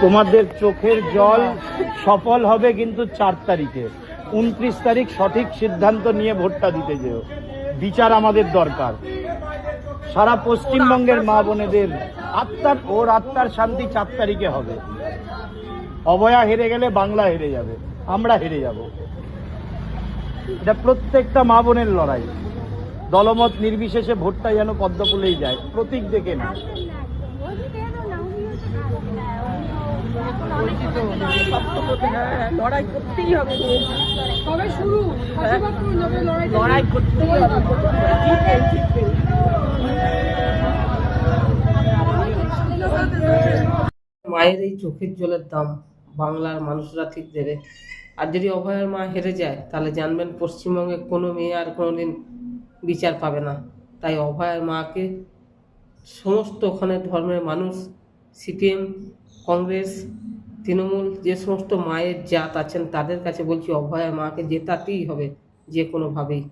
তোমাদের চোখের জল সফল হবে কিন্তু 4 তারিখে। 29 তারিখ সঠিক সিদ্ধান্ত নিয়ে ভোটটা দিতে যেও। বিচার আমাদের দরকার। সারা পশ্চিমবঙ্গের মা বোনেদের আত্মার শান্তি 4 তারিখে হবে। অভয়া হেরে গেলে বাংলা হেরে যাবে, আমরা হেরে যাব। এটা প্রত্যেকটা মা বোনের লড়াই। দলমত নির্বিশেষে ভোটটা যেন পদ্মফুলেই যায়, প্রতীক দেখে না। লড়াই করতেই হবে, তবে শুরু লড়াই করতেই হবে। মায়ের এই চোখের জলের দাম বাংলার মানুষরা ঠিক দেবে। আর যদি অভয়ার মা হেরে যায় তাহলে জানবেন পশ্চিমবঙ্গে কোনো মেয়ে আর কোনোদিন বিচার পাবে না। তাই অভয়ার মাকে সমস্ত ওখানে ধর্মের মানুষ, সিপিএম, কংগ্রেস, তৃণমূল, যে সমস্ত মায়ের জাত আছেন তাদের কাছে বলছি অভয়া মাকে জেতাতেই হবে যে কোনোভাবেই।